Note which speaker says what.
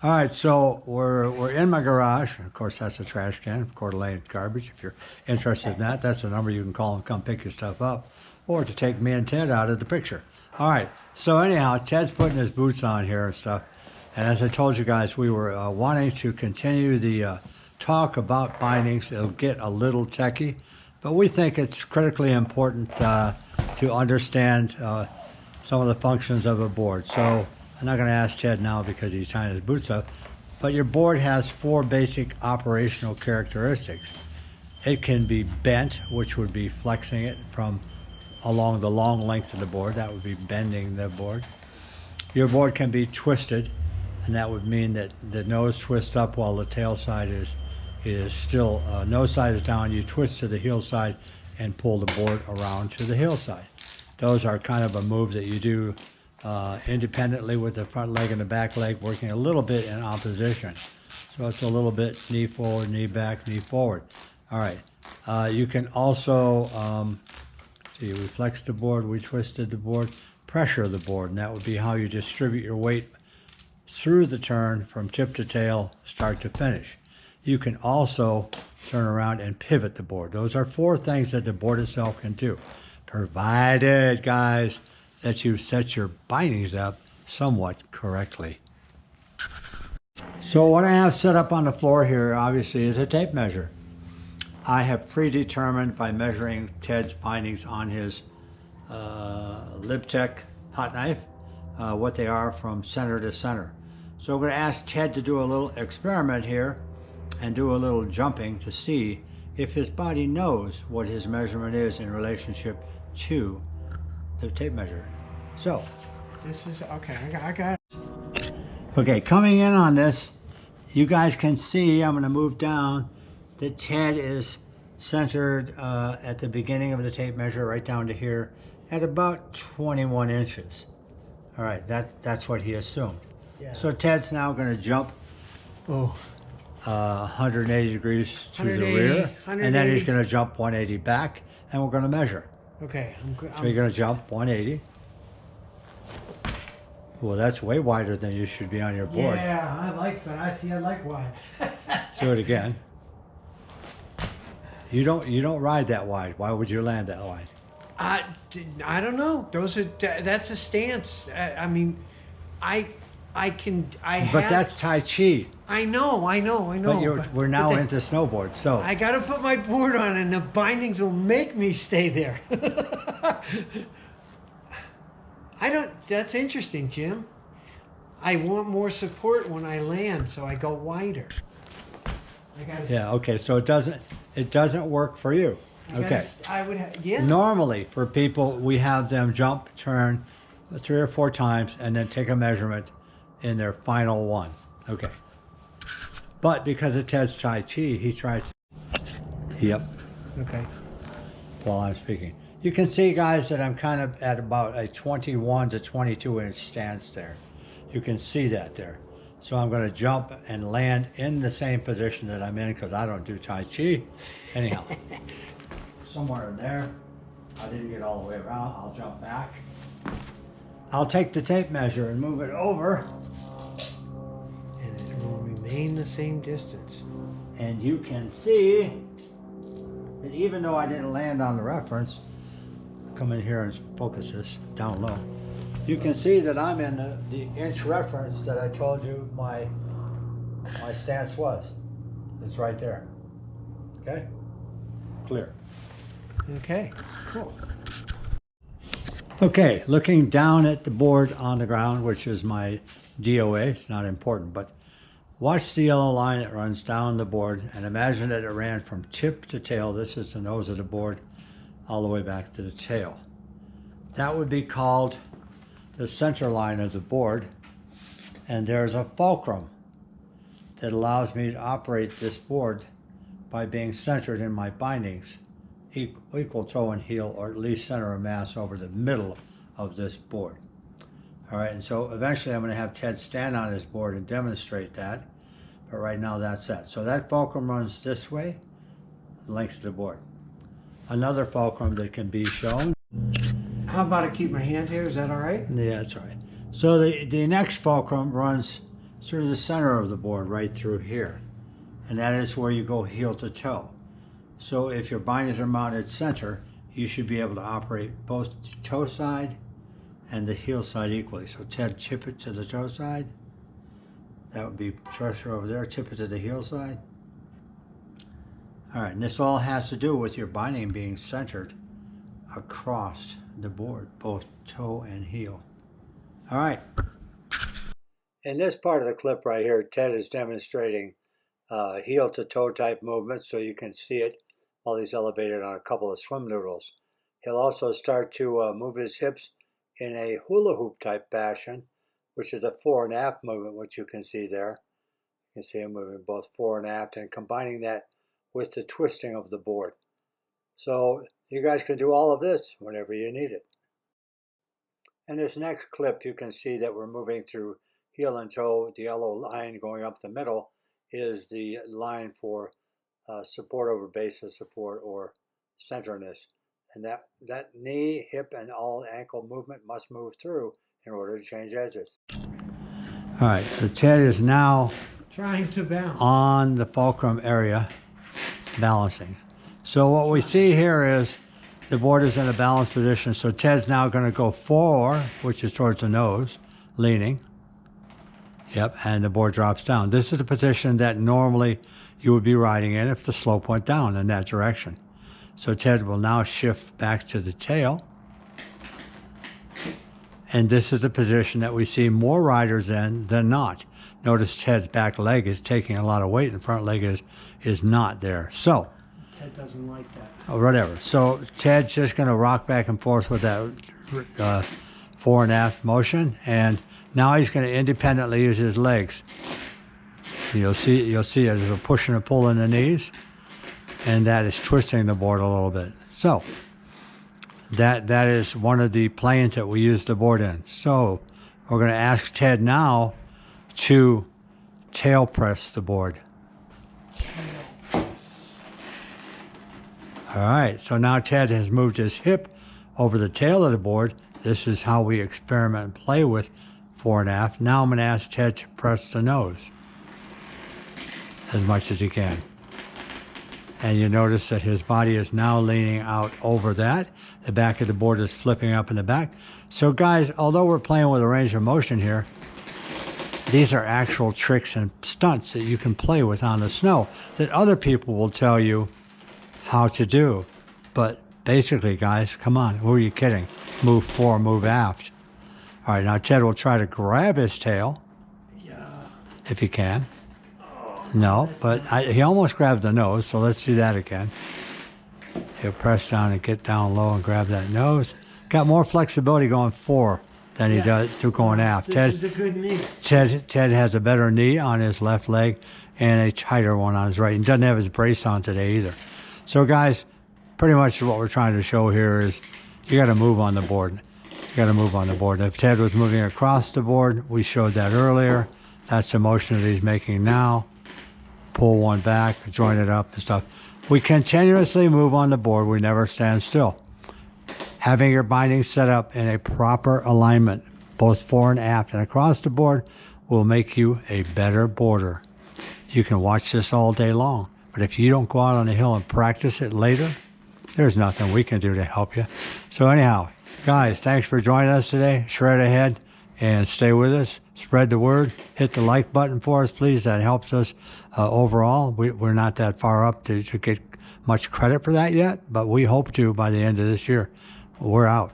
Speaker 1: All right, so we're in my garage. Of course, that's a trash can, Coeur d'Alene garbage. If you're interested in that, that's a number you can call and come pick your stuff up, or to take me and Ted out of the picture. All right, so anyhow, Ted's putting his boots on here and stuff. And as I told you guys, we were wanting to continue the talk about bindings. It'll get a little techie, but we think it's critically important to understand some of the functions of a board. So I'm not going to ask Ted now because he's tying his boots up, but your board has 4 basic operational characteristics. It can be bent, which would be flexing it from along the long length of the board. That would be bending the board. Your board can be twisted, and that would mean that the nose twists up while the tail side is still, nose side is down. You twist to the heel side and pull the board around to the heel side. Those are kind of a move that you do independently with the front leg and the back leg working a little bit in opposition. So it's a little bit knee forward, knee back, knee forward. All right. You can also, see, we flexed the board, we twisted the board, pressure the board, and that would be how you distribute your weight through the turn from tip to tail, start to finish. You can also turn around and pivot the board. Those are 4 things that the board itself can do, provided, guys, that you set your bindings up somewhat correctly. So what I have set up on the floor here, obviously, is a tape measure. I have predetermined by measuring Ted's bindings on his LibTech hot knife, what they are from center to center. So I'm going to ask Ted to do a little experiment here and do a little jumping to see if his body knows what his measurement is in relationship to the tape measure. So
Speaker 2: this is okay. I got it.
Speaker 1: Okay, coming in on this, you guys can see, I'm going to move down, that Ted is centered at the beginning of the tape measure right down to here at about 21 inches. All right, that's what he assumed. Yeah. So Ted's now going to jump 180 degrees to the rear, and then he's going to jump 180 back, and we're going to measure.
Speaker 2: Okay.
Speaker 1: So you're going to jump 180. Well, that's way wider than you should be on your board.
Speaker 2: Yeah, I like wide.
Speaker 1: Do it again. You don't ride that wide. Why would you land that wide?
Speaker 2: I don't know. That's a stance. I mean,
Speaker 1: But that's Tai Chi.
Speaker 2: I know.
Speaker 1: But we're now into snowboard, so
Speaker 2: I got to put my board on, and the bindings will make me stay there. That's interesting, Jim. I want more support when I land, so I go wider.
Speaker 1: Yeah. Okay. So it doesn't work for you. Okay.
Speaker 2: Yeah.
Speaker 1: Normally, for people, we have them jump, turn 3 or 4 times, and then take a measurement in their final one. Okay. But because it Ted's Tai Chi, he tries to... Yep.
Speaker 2: Okay.
Speaker 1: While I'm speaking. You can see, guys, that I'm kind of at about a 21 to 22 inch stance there. You can see that there. So I'm going to jump and land in the same position that I'm in because I don't do Tai Chi. Anyhow, somewhere in there. I didn't get all the way around. I'll jump back. I'll take the tape measure and move it over.
Speaker 2: And it will remain the same distance.
Speaker 1: And you can see that even though I didn't land on the reference, come in here and focus this down low. You can see that I'm in the inch reference that I told you my stance was. It's right there. Okay? Clear.
Speaker 2: Okay, cool.
Speaker 1: Okay, looking down at the board on the ground, which is my DOA, it's not important, but watch the yellow line that runs down the board and imagine that it ran from tip to tail. This is the nose of the board all the way back to the tail. That would be called the center line of the board, and there's a fulcrum that allows me to operate this board by being centered in my bindings, equal toe and heel, or at least center of mass over the middle of this board. All right, and so eventually I'm going to have Ted stand on his board and demonstrate that, but right now that's that. So that fulcrum runs this way, length of the board. Another fulcrum that can be shown.
Speaker 2: How about I keep my hand here? Is that all right?
Speaker 1: Yeah, that's all right. So the next fulcrum runs through the center of the board, right through here. And that is where you go heel to toe. So if your bindings are mounted center, you should be able to operate both the toe side and the heel side equally. So Ted, chip it to the toe side. That would be pressure over there. Chip it to the heel side. All right, and this all has to do with your binding being centered across the board, both toe and heel. All right. In this part of the clip right here, Ted is demonstrating heel to toe type movements, so you can see it while he's elevated on a couple of swim noodles. He'll also start to move his hips in a hula hoop type fashion, which is a fore and aft movement, which you can see there. You can see him moving both fore and aft and combining that with the twisting of the board. So you guys can do all of this whenever you need it. In this next clip, you can see that we're moving through heel and toe. The yellow line going up the middle is the line for support over base of support or centerness. And that knee, hip, and all ankle movement must move through in order to change edges. All right, so Ted is now
Speaker 2: Trying to balance.
Speaker 1: on the fulcrum area, balancing. So what we see here is the board is in a balanced position. So Ted's now going to go forward, which is towards the nose, leaning. Yep, and the board drops down. This is the position that normally you would be riding in if the slope went down in that direction. So Ted will now shift back to the tail. And this is the position that we see more riders in than not. Notice Ted's back leg is taking a lot of weight and front leg is not there. So,
Speaker 2: Ted doesn't like that.
Speaker 1: or whatever. So Ted's just going to rock back and forth with that fore and aft motion, and now he's going to independently use his legs. You'll see it. There's a push and a pull in the knees, and that is twisting the board a little bit. So that is one of the planes that we use the board in. So we're going to ask Ted now to tail press the board. All right, so now Ted has moved his hip over the tail of the board. This is how we experiment and play with fore and aft. Now I'm going to ask Ted to press the nose as much as he can. And you notice that his body is now leaning out over that. The back of the board is flipping up in the back. So guys, although we're playing with a range of motion here, these are actual tricks and stunts that you can play with on the snow that other people will tell you how to do. But basically, guys, come on, who are you kidding? Move fore, move aft. All right, now Ted will try to grab his tail.
Speaker 2: Yeah.
Speaker 1: If he can. No, but he almost grabbed the nose, so let's do that again. He'll press down and get down low and grab that nose. Got more flexibility going fore than he does to going aft.
Speaker 2: This is a good knee.
Speaker 1: Ted has a better knee on his left leg and a tighter one on his right. He doesn't have his brace on today either. So guys, pretty much what we're trying to show here is you got to move on the board. You got to move on the board. If Ted was moving across the board, we showed that earlier. That's the motion that he's making now. Pull one back, join it up and stuff. We continuously move on the board. We never stand still. Having your bindings set up in a proper alignment, both fore and aft and across the board, will make you a better boarder. You can watch this all day long, but if you don't go out on the hill and practice it later, there's nothing we can do to help you. So anyhow, guys, thanks for joining us today. Shred ahead and stay with us. Spread the word. Hit the like button for us, please. That helps us overall. We're not that far up to get much credit for that yet, but we hope to by the end of this year. We're out.